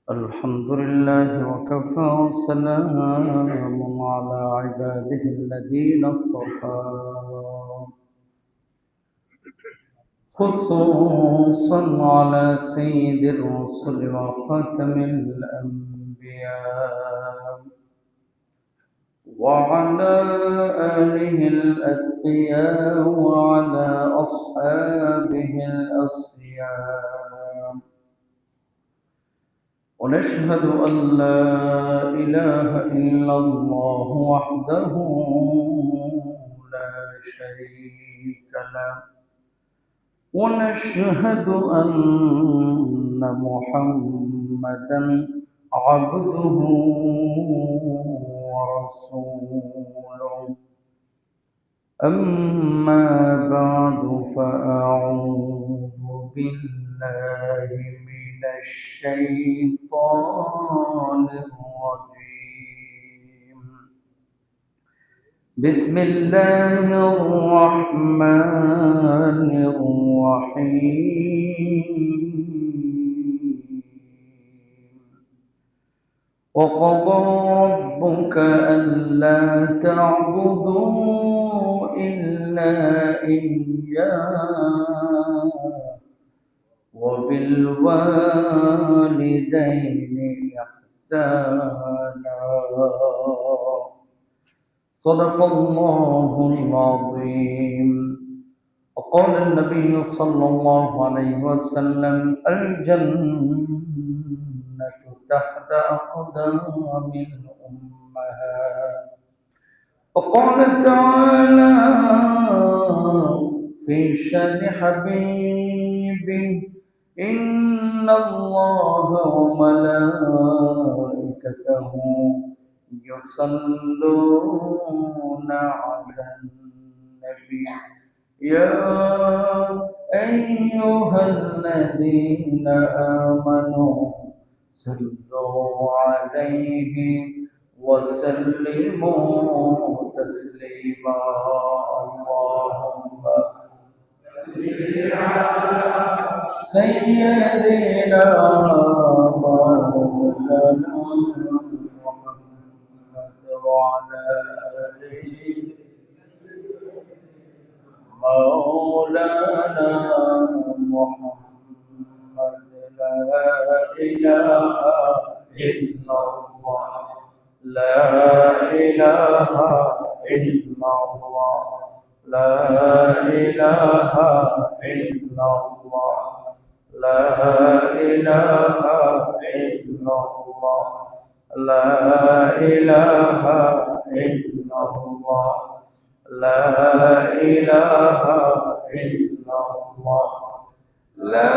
الحمد لله وكفى وسلام على عباده الذين اصطفى خصوصا على سيد الرسل وخاتم الأنبياء وعلى آله الأتقياء وعلى أصحابه الأصفياء ونشهد أن لا إله إلا الله وحده لا شريك له ونشهد أن محمدا عبده ورسوله أما بعد فأعوذ بالله من الشيطان الرجيم بسم الله الرحمن الرحيم وقضى ربك ألا تعبدوا إلا إياه وبالوالدين إحسانا صدق الله العظيم. وقال النبي صلى الله عليه وسلم الجنة تحت أقدام الأمهات. وقال تعالى في شأن حبيبه إن الله وملائكته يصلون على النبي يا أيها الذين آمنوا صلوا عليه وسلموا تسليما. اللهم سيدنا مولانا محمد وعلى آله مولانا محمد لا إله إلا الله لا إله إلا الله لا إله إلا الله لا إله إلا الله لا إله إلا الله لا إله إلا الله لا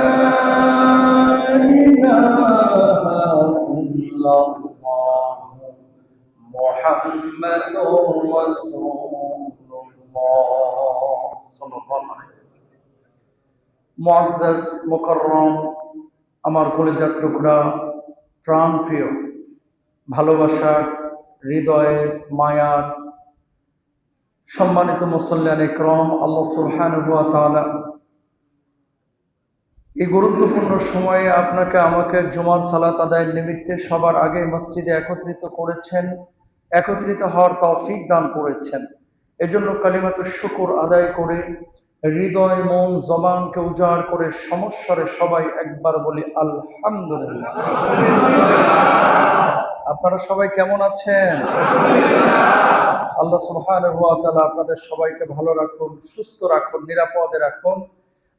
إله إلا الله محمد رسول الله صلى الله عليه وسلم. মুআজ্জাজ মুকাররম আমার কলিজার টুকরা প্রাণ প্রিয় ভালোবাসার হৃদয়ের মায়ার সম্মানিত মুসল্লিয়ান ইকরাম, আল্লাহ সুবহানাহু ওয়া তাআলা এই গুরুত্বপূর্ণ সময়ে আপনাকে আমাকে জুমার সালাত আদায়ের নিমিত্তে সবার আগে মসজিদে একত্রিত করেছেন, একত্রিত হওয়ার তৌফিক দান করেছেন। এজন্য কালিমাতুশ শুকর আদায় করে হৃদয় মন জবানকে উজাড় করে সমস্বরে সবাই একবার বলি আলহামদুলিল্লাহ। আপনারা সবাই কেমন আছেন? আল্লাহ সুবহানাহু ওয়া তাআলা আপনাদের সবাইকে ভালো রাখুন, সুস্থ রাখুন, নিরাপদে রাখুন।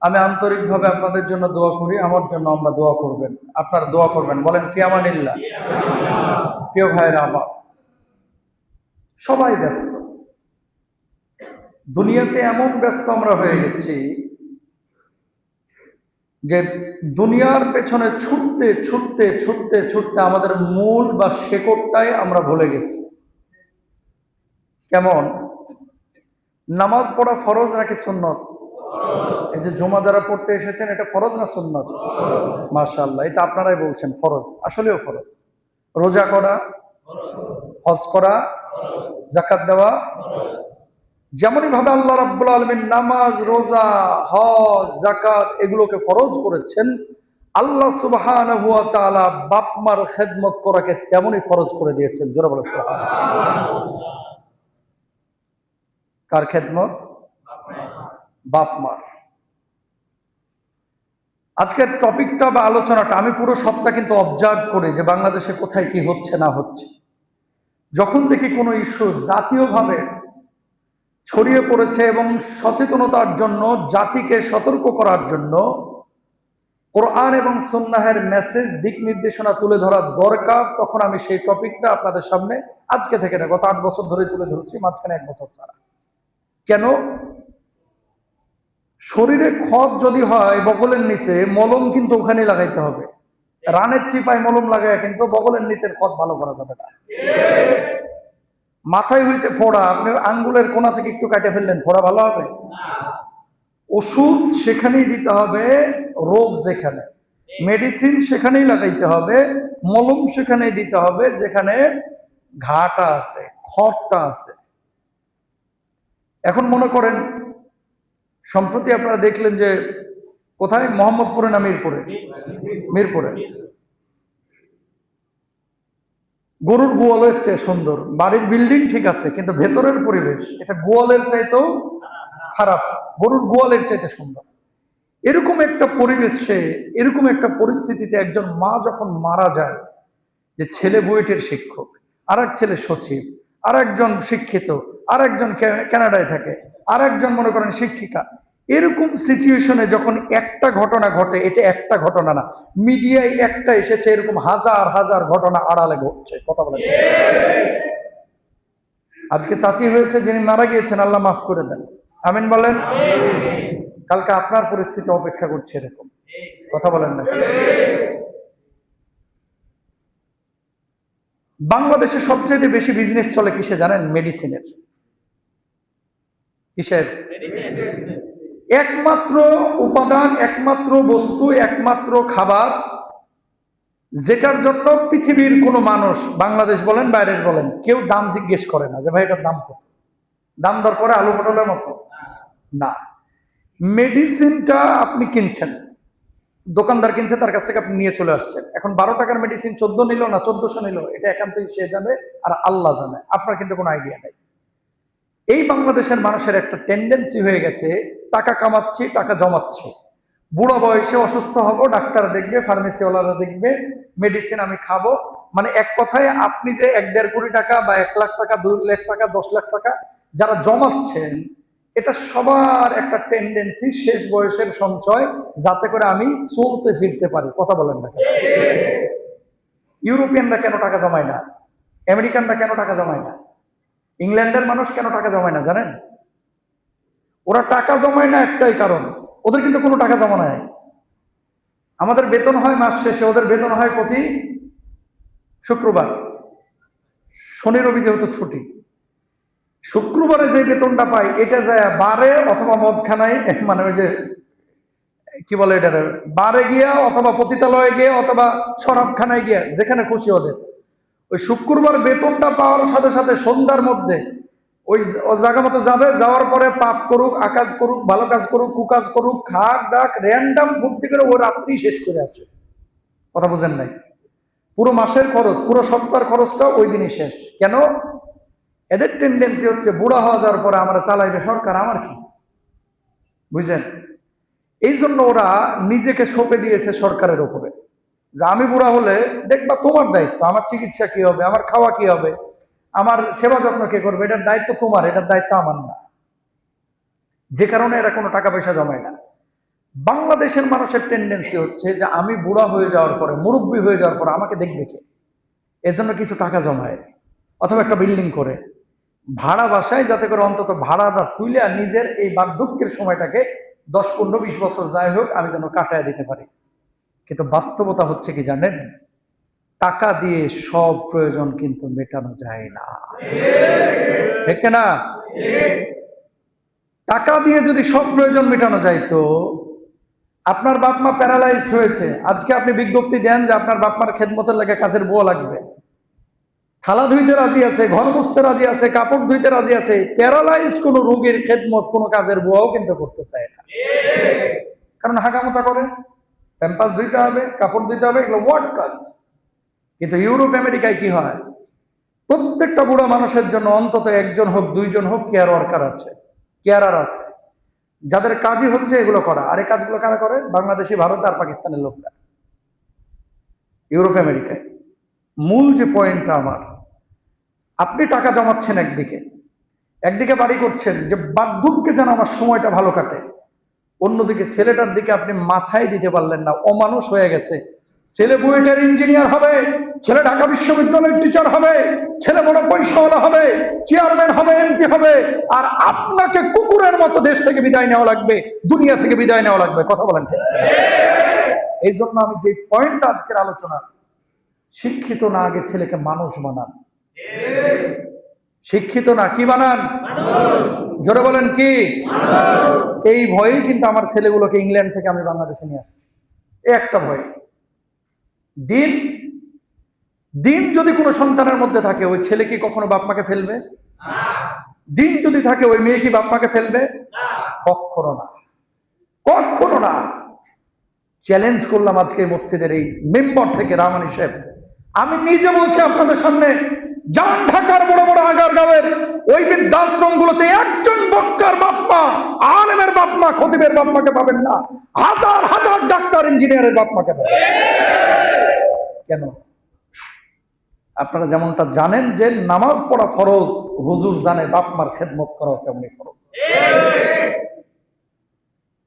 আমি আন্তরিকভাবে আপনাদের জন্য দোয়া করি, আমার জন্য আমরা দোয়া করবেন, আপনারা দোয়া করবেন। বলেন ফি আমানিল্লাহ। প্রিয় ভাইরা আমার, সবাই ব্যস্ত, দুনিয়াতে এমন ব্যস্ত আমরা হয়ে গেছি যে দুনিয়ার পেছনে ছুটতে ছুটতে ছুটতে ছুটতে আমাদের মূল বা শেকড়টাই আমরা ভুলে গেছি। কেমন? নামাজ পড়া ফরজ নাকি সুন্নত? এই যে জুমা যারা পড়তে এসেছেন, এটা ফরজ না সুন্নত? মাশাআল্লাহ, এটা আপনারাই বলছেন ফরজ, আসলেও ফরজ। রোজা করা, হজ করা, যাকাত দেওয়া, যেমনই ভাবে আল্লাহ রাব্বুল আলামিন নামাজ, রোজা, হজ, যাকাত এগুলোকে ফরজ করেছেন, আল্লাহ সুবহানাহু ওয়া তাআলা বাপ মার খেদমত করাকে তেমনই ফরজ করে দিয়েছেন। জোরে বলে সুবহানাল্লাহ। কার খেদমত? বাপ মার। আজকের টপিকটা বা আলোচনাটা আমি পুরো সপ্তাহ কিন্তু অবজার্ভ করি যে বাংলাদেশে কোথায় কি হচ্ছে না হচ্ছে। যখন দেখি কোনো ইস্যু জাতীয়ভাবে ছড়িয়ে পড়েছে এবং সচেতনতার জন্য, জাতিকে সতর্ক করার জন্য কোরআন এবং সুন্নাহের মেসেজ, দিক নির্দেশনা তুলে ধরা দরকার, তখন আমি সেই টপিকটা আপনাদের সামনে আজকে থেকে না, গত 8 বছর ধরে তুলে ধরছি, মাঝখানে 1 বছর ছাড়া। কেন? শরীরে ক্ষত যদি হয় বগলের নিচে, মলম কিন্তু ওখানে লাগাইতে হবে। রানের চিপায় মলম লাগায় কিন্তু বগলের নিচের ক্ষত ভালো করা যাবে না। মাথায় হয়েছে ফোড়া, আপনি আঙ্গুলের কোনা থেকে একটু কাটে ফেললেন, ফোড়া ভালো হবে? ওষুধ সেখানেই দিতে হবে, রোগ যেখানে, মেডিসিন সেখানেই লাগাইতে হবে, মলম সেখানেই দিতে হবে যেখানে ঘাটা আছে, ক্ষতটা আছে। এখন মনে করেন সম্প্রতি আপনারা দেখলেন যে কোথায়, মোহাম্মদপুরে না মিরপুরে, মিরপুরে গরুর গোয়ালের চেয়ে সুন্দর, বাড়ির বিল্ডিং ঠিক আছে কিন্তু ভেতরের পরিবেশ এটা গোয়ালের চাইতেও খারাপ, গরুর গোয়ালের চাইতে সুন্দর। এরকম একটা পরিবেশে, এরকম একটা পরিস্থিতিতে একজন মা যখন মারা যায়, যে ছেলে বুয়েটের শিক্ষক, আর এক ছেলে সচিব, আর একজন শিক্ষিত, আর একজন কানাডায় থাকে, আর একজন মনে করেন শিক্ষিকা, এরকম সিচুয়েশনে যখন একটা ঘটনা ঘটে, এটা একটা ঘটনা না, মিডিয়ায় একটা এসেছে, এরকম হাজার হাজার ঘটনা আড়ালে ঘটছে। কথা বলেন। আজকে চাচি হয়েছে, যিনি মারা গিয়েছেন, আল্লাহ মাফ করে দেন, আমিন বলেন। কালকে আপনার পরিস্থিতি অপেক্ষা করছে এরকম। কথা বলেন না। বাংলাদেশে সবচেয়ে বেশি বিজনেস চলে কিসে জানেন? মেডিসিনের। কিসের? একমাত্র উপাদান, একমাত্র বস্তু, একমাত্র খাবার যেটার জন্য পৃথিবীর কোনো মানুষ, বাংলাদেশ বলেন বাইরের বলেন, কেউ দাম জিজ্ঞেস করে না যে ভাই এটার দাম কত, দাম দর করে আলু পটলের মতো না। মেডিসিনটা আপনি কিনছেন, দোকানদার কিনছে, তার কাছ থেকে আপনি নিয়ে চলে আসছেন। এখন 12 টাকার মেডিসিন 14 নিল না 1400 নিল, এটা একান্তই সে জানে আর আল্লাহ জানে, আপনার কিন্তু কোনো আইডিয়া নেই। এই বাংলাদেশের মানুষের একটা টেন্ডেন্সি হয়ে গেছে, টাকা কামাচ্ছি, টাকা জমাচ্ছি, বুড়ো বয়সে অসুস্থ হব, ডাক্তার দেখবে, ফার্মেসিওয়ালারা দেখবে, মেডিসিন আমি খাবো। মানে এক কথায় আপনি যে 1-1.5 কোটি টাকা বা 1 লাখ টাকা, 2 লাখ টাকা, 10 লাখ টাকা যারা জমাচ্ছেন, এটা সবার একটা টেন্ডেন্সি, শেষ বয়সের সঞ্চয়, যাতে করে আমি চলতে ফিরতে পারি। কথা বলেন না। ইউরোপিয়ানরা কেন টাকা জমায় না? আমেরিকানরা কেন টাকা জমায় না? ইংল্যান্ডের মানুষ কেন টাকা জমায় না জানেন? ওরা টাকা জমায় না একটাই কারণ, ওদের কিন্তু কোনো টাকা জমা নাই। আমাদের বেতন হয় মাস শেষে, ওদের বেতন হয় প্রতি শুক্রবার, শনি রবি যেহেতু ছুটি। শুক্রবারে যে বেতনটা পাই, এটা যায় বারে অথবা মদখানায়, মানে ওই যে কি বলে এটা, বারে গিয়া অথবা পতিতালয়ে গিয়ে অথবা শরাবখানায় গিয়া, যেখানে খুশি ওদের। ওই শুক্রবার বেতনটা পাওয়ার সাথে সাথে সন্ধ্যার মধ্যে ওই জায়গা মতো যাবে, যাওয়ার পরে পাপ করুক, আকাজ করুক, ভালো কাজ করুক, কুকাজ করুক, খাক ডাক র্যান্ডাম ভর্তি করে ওই রাত্রি শেষ করে আসে। কথা বুঝেন নাই? পুরো মাসের খরচ, পুরো সপ্তাহের খরচটা ওই দিনই শেষ। কেন? এদের টেন্ডেন্সি হচ্ছে বুড়া হওয়া যাওয়ার পরে আমরা চালাইবে সরকার, আমার কি, বুঝলেন? এই জন্য ওরা নিজেকে সঁপে দিয়েছে সরকারের উপরে, যে আমি বুড়া হলে দেখবা তোমার দায়িত্ব, আমার চিকিৎসা কি হবে, আমার খাওয়া কি হবে, আমার সেবা যত্ন কে করবে, এটার দায়িত্ব তোমার, এটার দায়িত্ব আমার না। যে কারণে এরা কোনো টাকা পয়সা জমায় না। বাংলাদেশের মানুষের টেন্ডেন্সি হচ্ছে যে আমি বুড়া হয়ে যাওয়ার পরে, মুরব্বী হয়ে যাওয়ার পরে আমাকে দেখবে কে, এজন্য কিছু টাকা জমায়, অথবা একটা বিল্ডিং করে ভাড়া বাসায়, যাতে করে অন্তত ভাড়াটা তুলে নিজের এই বার্ধক্যের সময়টাকে 10, 15, 20 বছর যাই হোক আমি যেন কাটায় দিতে পারি। কিন্তু বাস্তবতা হচ্ছে কি জানেন? টাকা দিয়ে সব প্রয়োজন কিন্তু মেটানো যায় না, ঠিক না? টাকা দিয়ে যদি সব প্রয়োজন মেটানো যায়, তো আপনার বাপ মা প্যারালাইজড হয়েছে, আজকে আপনি বিজ্ঞপ্তি দেন যে আপনার বাপ মার খেদমতের লাগে কাজের বুয়া লাগবে, থালা ধুইতে রাজি আছে, ঘর মুছতে রাজি আছে, কাপড় ধুইতে রাজি আছে, প্যারালাইজড কোন রোগীর খেদমত কোন কাজের বুয়াও কিন্তু করতে চায় না, কারণ হাগামতা করে। প্যাম্পাস দিতে হবে, কাপড় দিতে হবে, এগুলো ওয়ার্ড কাজ। কিন্তু ইউরোপ আমেরিকায় কি হয়, প্রত্যেকটা বুড়ো মানুষের জন্য অন্তত একজন হোক দুইজন হোক কেয়ার ওয়ার্কার আছে, কেয়ারার আছে, যাদের কাজই হচ্ছে এগুলো করা। আর এই কাজগুলো কারা করে? বাংলাদেশি, ভারত আর পাকিস্তানের লোকরা। ইউরোপ আমেরিকায় মূল যে পয়েন্টটা আমার, আপনি টাকা জমাচ্ছেন একদিকে, একদিকে বাড়ি করছেন যে বার্ধক্যে যেন আমার সময়টা ভালো কাটে, অন্যদিকে ছেলেটার দিকে আপনি মাথায় দিতে পারলেন না, অমানুষ হয়ে গেছে। ছেলে বুয়েটের ইঞ্জিনিয়ার হবে, ছেলে ঢাকা বিশ্ববিদ্যালয়ের টিচার হবে, ছেলে বড় পয়সাওয়ালা হবে, চেয়ারম্যান হবে, এমপি হবে, আর আপনাকে কুকুরের মতো দেশ থেকে বিদায় নেওয়া লাগবে, দুনিয়া থেকে বিদায় নেওয়া লাগবে। কথা বলেন ঠিক? এই জন্য আমি যে পয়েন্ট আজকের আলোচনা, শিক্ষিত না, আগে ছেলেকে মানুষ বানান। শিক্ষিত না, কি বানান? জোরে বলেন কি? এই ভয়েই কিন্তু আমার ছেলেগুলোকে ইংল্যান্ড থেকে আমি বাংলাদেশে নিয়ে আসছি, একটা ভয়। দিন দিন যদি কোনো সন্তানের মধ্যে থাকে, ওই ছেলে কি কখনো বাপ মাকে ফেলবে? দিন যদি থাকে, ওই মেয়ে কি বাপ মাকে ফেলবে? কখনো না, কখনো না। চ্যালেঞ্জ করলাম আজকে মসজিদের এই মেম্বার থেকে, রামানি সাহেব, আমি নিজে বলছি আপনাদের সামনে, যান ঢাকার বড় বড় আগারগাঁওয়ের ওই বৃদ্ধাশ্রম গুলোতে একজন বক্তার বাপমা, আলেমের বাপমা, খতিবের বাপমাকে পাবেন না, হাজার হাজার ডাক্তার ইঞ্জিনিয়ারের বাপমাকে পাবেন। কেন? আপনারা যেমনটা জানেন যে নামাজ পড়া ফরজ, হুজুর জানে বাপমার খেদমত করা তেমনি ফরজ।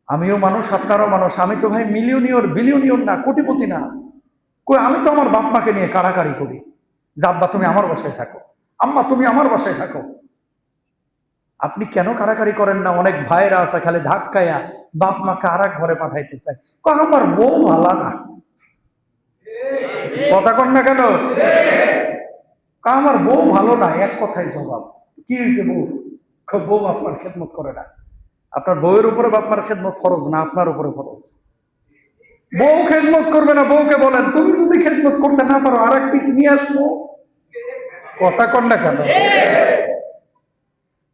আমিও মানুষ, আপনারাও মানুষ। আমি তো ভাই মিলিয়নিয়র বিলিয়নিয়র না, কোটিপতি না। কই, আমি তো আমার বাপ মাকে নিয়ে কাড়াকাড়ি করি যে আব্বা তুমি আমার বাসায় থাকো, আম্মা তুমি আমার বাসায় থাকো। আপনি কেন কাড়াকাড়ি করেন না? অনেক ভাইরা আছে খালি ধাক্কায়া বাপ মাকে আর এক ঘরে পাঠাইতে চায়, আমার বউ ভালো না। কথা কন না কেন? আমার বউ ভালো না, এক কথাই জবাব। কি হয়েছে বউ? বউ আপনার খেদমত করে না। আপনার বউয়ের উপরে বাপমার খেদমত ফরজ না, আপনার উপরে ফরজ। বউ খেদমত করবে না, বউকে বলেন তুমি যদি খেদমত করতে না পারো আর এক পিস নিয়ে আসবো। কথা কন না কেন?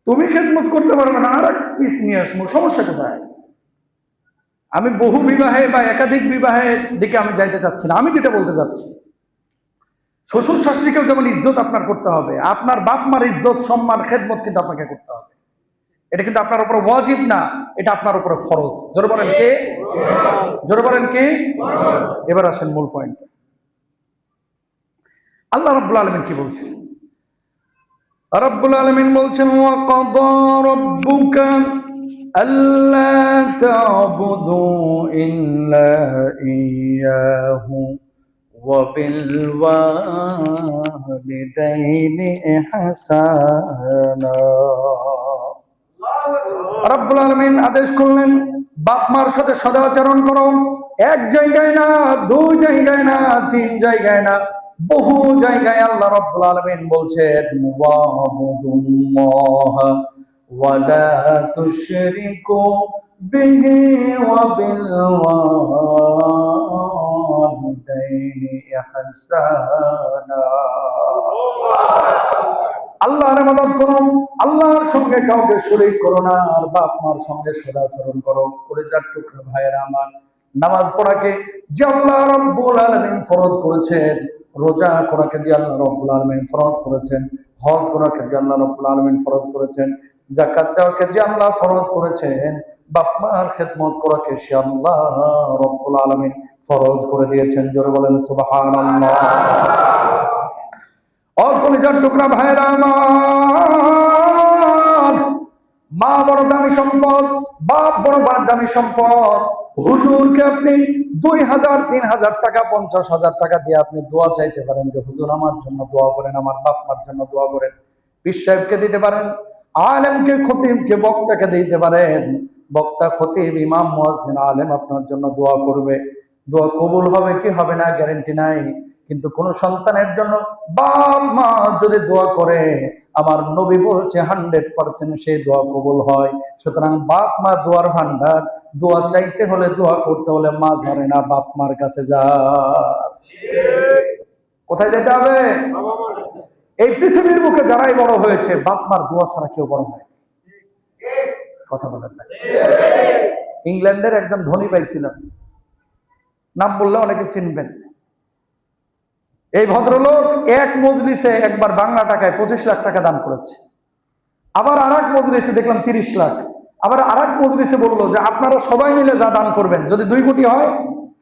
তুমি খেদমত করতে পারবে না, আর এক পিস নিয়ে আসবো, সমস্যা কোথায়? আমি বহু বিবাহে বা একাধিক বিবাহের দিকে আমি যাইতে চাচ্ছি না। আমি যেটা বলতে চাচ্ছি, শ্বশুর শাশুড়িকেও যেমন ইজ্জত আপনার করতে হবে, আপনার বাপ মার ইজ্জত সম্মান খেদমত কিন্তু আপনাকে করতে হবে। এটা কিন্তু আপনার উপর ওয়াজিব না, এটা আপনার উপরে ফরজ। জোরে বলেন কে? জোরে বলেন কে? এবার আসেন মূল পয়েন্ট। আল্লাহ রাব্বুল আলামিন কি বলছেন? রাব্বুল আলামিন বলছেন, ওয়া কাদা রাব্বুকা আল্লা তা'বুদু ইল্লা ইয়্যাহু ওয়া বিল ওয়ালিদাইনি ইহসানা। রাব্বুল আলামিন আদেশ করলেন, বাপ মার সাথে সদাচরণ করো। এক জায়গায় না, দুই জায়গায় না, তিন জায়গায় না, বহু জায়গায় আল্লাহ রাব্বুল আলামিন বলছেন, ওয়াবুদুল্লাহ ওয়া লা তুশরিকু বিহি ওয়া বিল ওয়ালিদাইনি ইহসানা। আল্লাহর ইবাদত করো, আল্লাহর সঙ্গে কাউকে শরীক করো না, আর বাপ মার সঙ্গে সদাচরণ করো। কলিজার টুকরা ভাইয়েরা আমার, নামাজ পড়াকে যে আল্লাহ রাব্বুল আলামিন ফরজ করেছেন, রোজা করাকে যে আল্লাহ রাব্বুল আলামিন ফরজ করেছেন, হজ করাকে যে আল্লাহ রাব্বুল আলামিন ফরজ করেছেন, যাকাত দেওয়াকে যে আল্লাহ ফরজ করেছেন, বাপ মার খেদমত করাকে সে আল্লাহ রাব্বুল আলামিন ফরজ করে দিয়েছেন। জোরে বলেন সুবহানাল্লাহ। কলিজার টুকরা ভাইরা আমার, মা বড় দামি সম্পদ, বাপ বড় দামি সম্পদ। হুজুরকে আপনি 2000, 3000 টাকা, 50,000 টাকা দিয়ে আপনি দোয়া চাইতে পারেন যে হুজুর আমার জন্য দোয়া করেন, আমার বাপ মার জন্য দোয়া করেন। পীর সাহেবকে দিতে পারেন, আলেমকে, খতিবকে, বক্তাকে দিতে পারেন। বক্তা, খতিব, ইমাম, মুয়াজ্জিন, আলেম আপনার জন্য দোয়া করবে। দোয়া কবুল হবে কি হবে না গ্যারান্টি নাই, কিন্তু কোন সন্তানের জন্য বাপ মা যদি দোয়া করে, আমার নবী বলছে 100% সেই দোয়া কবুল হয়। সুতরাং বাপ মা দোয়ার ভান্ডার। দোয়া চাইতে হলে, দোয়া করতে হলে মা ঝরে না, বাপ মার কাছে যা। কোথায় যেতে হবে? এই পৃথিবীর বুকে যারাই বড় হয়েছে, বাপ মার দোয়া ছাড়া কেউ বড় হয়। কথা বলেন না? ইংল্যান্ডের একজন ধনী পাইছিলাম, নাম বললে অনেকে চিনবেন। এই ভদ্রলোক এক মজলিসে একবার বাংলা টাকায় 25 লাখ টাকা দান করেছে। আবার আর এক মজলিসে দেখলাম 30 লাখ। আবার আর এক মজলিসে বললো যে আপনারা সবাই মিলে যা দান করবেন, যদি 2 কোটি হয়,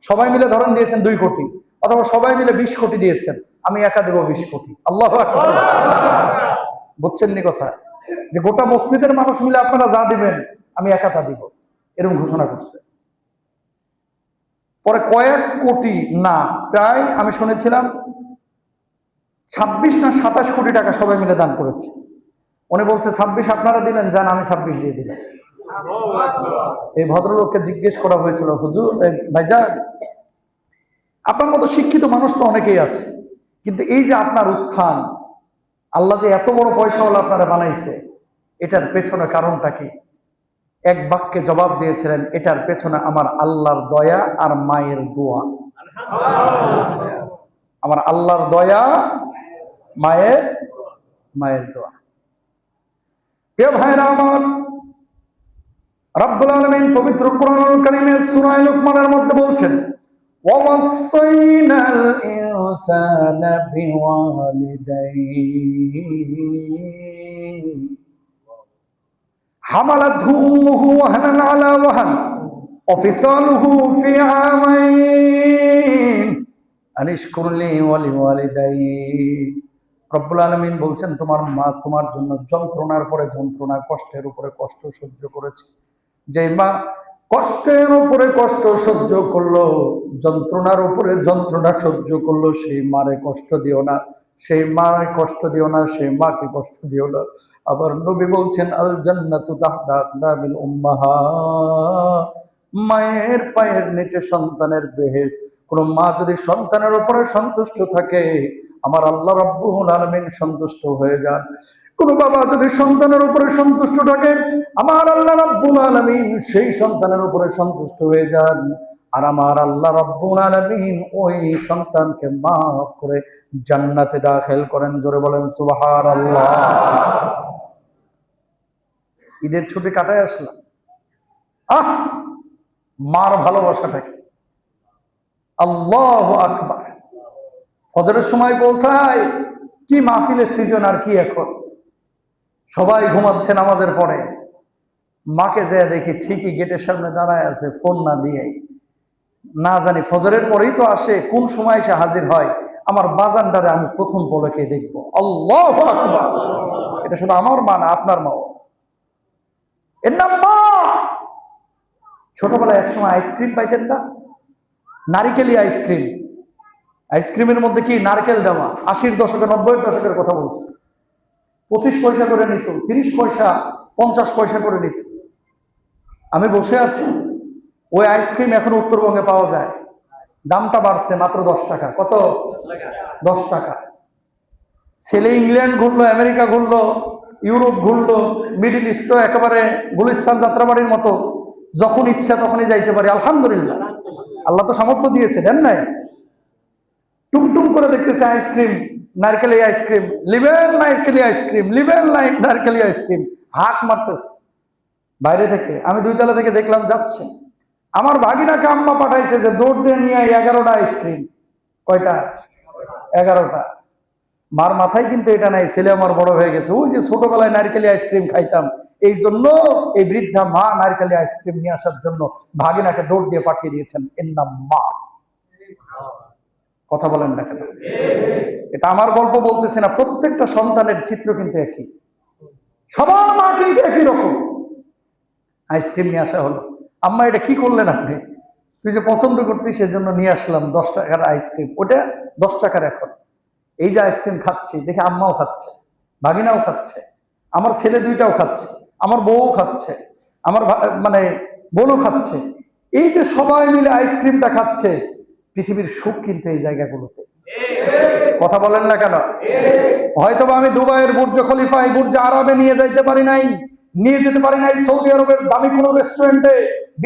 সবাই মিলে ধরেন দিয়েছেন 2 কোটি, অথবা সবাই মিলে 20 কোটি দিয়েছেন, আমি একা দেবো 20 কোটি। আল্লাহু আকবার। বুঝছেন নি কথা? যে গোটা মসজিদের মানুষ মিলে আপনারা যা দিবেন, আমি একা তা দিব, এরকম ঘোষণা করছে। পরে কয়েক কোটি না, প্রায় আমি শুনেছিলাম 26 না 27 কোটি টাকা সবাই মিলে দান করেছে। উনি বলছে 26 আপনারা দিলেন, যান আমি 26 দিয়ে দিলাম। এই ভদ্রলোককে জিজ্ঞেস করা হয়েছিল, হুজুর ভাইজান, আপনার মতো শিক্ষিত মানুষ তো অনেকেই আছে, কিন্তু এই যে আপনার উত্থান, আল্লাহ যে এত বড় পয়সাওয়ালা আপনারা বানাইছে, এটার পেছনে কারণটা কি? এক বাক্যে জবাব দিয়েছিলেন, এটার পেছনে আমার আল্লাহর দয়া আর মায়ের দোয়া। আমার আল্লাহর দয়া, মায়ের দোয়া। প্রিয় ভাইরা আমার, রব্বুল আলামিন পবিত্র কোরআনুল কারীমের সূরা লুকমানের মধ্যে বলছেন, ওয়াসাইনাল ইনসানা বিওয়ালিদাইহি হামালাতহু উম্মুহু ওয়াহানান আলা ওয়াহান ওয়া ফিসালুহু ফি আমাইন আনিশকুর লি ওয়া লিওয়ালিদাইহি। রব্বুল আলামিন বলছেন, তোমার মা তোমার জন্য যন্ত্রণার পরে যন্ত্রণা, কষ্টের উপরে কষ্ট সহ্য করেছে। যে মা কষ্টের উপরে কষ্ট সহ্য করলো, যন্ত্রণার উপরে যন্ত্রণা সহ্য করলো, সেই মারে কষ্ট দিও না, সেই মারে কষ্ট দিও না, সেই মাকে কষ্ট দিও না। আবার নবী বলছেন, আল জান্নাতু তাহতা আকদামিল উম্মাহাত, মায়ের পায়ের নিচে সন্তানের বেহেশত। কোন মা যদি সন্তানের উপরে সন্তুষ্ট থাকে, আমার আল্লাহ রাব্বুল আলামিন সন্তুষ্ট হয়ে যান। কোন বাবা যদি সন্তানের উপরে সন্তুষ্ট থাকে, আমার আল্লাহ রাব্বুল আলামিন সেই সন্তানের উপরে সন্তুষ্ট হয়ে যান। আর আমার আল্লাহ রাব্বুল আলামিন ওই সন্তানকে মাফ করে জান্নাতে দাখিল করেন। জোরে বলেন সুবহানাল্লাহ। ঈদের ছুটি কাটায় আসলাম, মার ভালোবাসাটা কি! আল্লাহু আকবার। ফজরের সময় পৌঁছায়, কি মাহফিলের সিজন আর কি! এখন সবাই ঘুমাচ্ছে নামাজের পরে, মাকে যেয়ে দেখি ঠিকই গেটের সামনে দাঁড়ায় আছে, ফোন না দিয়ে। না জানি ফজরের পরেই তো আসে, কোন সময় সে হাজির হয়। আমার বাজানটারে আমি প্রথম পলকে দেখবো। আল্লাহু আকবার। এটা শুধু আমার মা না, আপনার মাও। এর নাম মা। ছোটবেলায় একসময় আইসক্রিম পাইতেন না, নারিকেলি আইসক্রিম। আইসক্রিমের মধ্যে কি নারকেল দেওয়া। 80-র দশকে, 90-এর দশকের কথা বলছে। 25 পয়সা করে নিত, 30 পয়সা, 50 পয়সা করে নিত। আমি বসে আছি, ওই আইসক্রিম এখন উত্তরবঙ্গে পাওয়া যায়, দামটা বাড়ছে মাত্র 10 টাকা। কত? 10 টাকা। ছেলে ইংল্যান্ড ঘুরলো, আমেরিকা ঘুরলো, ইউরোপ ঘুরলো, মিডিল ইস্ট তো একেবারে গুলিস্তান যাত্রাবাড়ির মতো, যখন ইচ্ছা তখনই যাইতে পারি। আলহামদুলিল্লাহ, আল্লাহ তো সামর্থ্য দিয়েছে, দেন নাই? টুমটুম করে দেখতেছে আইসক্রিম, নারকেলি আইসক্রিম, লিবেন নারকেলি আইসক্রিম, লিবেন নারকেলি আইসক্রিম, হাঁক মারতেছে বাইরে থেকে। আমি 2 তলা থেকে দেখলাম যাচ্ছে। আমার ভাগিনাকে আম্মা পাঠাইছে যে দৌড় দিয়ে নিয়ে 11টা আইসক্রিম। কয়টা? 11টা। মার মাথায় কিন্তু এটা নাই, ছেলে আমার বড় হয়ে গেছে। ওই যে ছোটবেলায় নারকেলি আইসক্রিম খাইতাম, এই জন্য এই বৃদ্ধা মা নারকেলি আইসক্রিম নিয়ে আসার জন্য ভাগিনাকে দৌড় দিয়ে পাঠিয়ে দিয়েছেন। এর নাম মা। কথা বলেন না কেন? এটা আমার গল্প বলতেছি না, প্রত্যেকটা সন্তানের চিত্র কিন্তু একই, সবার মা কিন্তু একই রকম। আইসক্রিম নিয়ে আসা হলো, আম্মা এটা কি করলেন আপনি? তুই যে পছন্দ করতিস সেজন্য নিয়ে আসলাম 10 টাকার আইসক্রিম। ওটা 10 টাকার। এখন এই যে আইসক্রিম খাচ্ছি, দেখে আম্মাও খাচ্ছে, ভাগিনাও খাচ্ছে, আমার ছেলে 2টাও খাচ্ছে, আমার বউও খাচ্ছে, আমার মানে বোনও খাচ্ছে। এই যে সবাই মিলে আইসক্রিমটা খাচ্ছে, পৃথিবীর সুখ কিন্তু এই জায়গাগুলোতে। কথা বলেন না কেন? হয়তোবা আমি দুবাইয়ের বুর্জ খলিফা, এই বুর্জ আরবে নিয়ে যেতে পারি নাই, সৌদি আরবের দামি কোনো রেস্টুরেন্টে।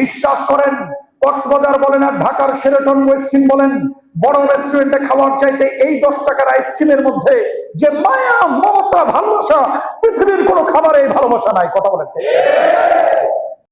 বিশ্বাস করেন, কক্সবাজার বলেন আর ঢাকার শেরাটন ওয়েস্টিন বলেন, বড় রেস্টুরেন্টে খাওয়ার চাইতে এই 10 টাকার আইসক্রিমের মধ্যে যে মায়া, মমতা, ভালোবাসা, পৃথিবীর কোনো খাবারে এই ভালোবাসা নাই। কথা বলেন।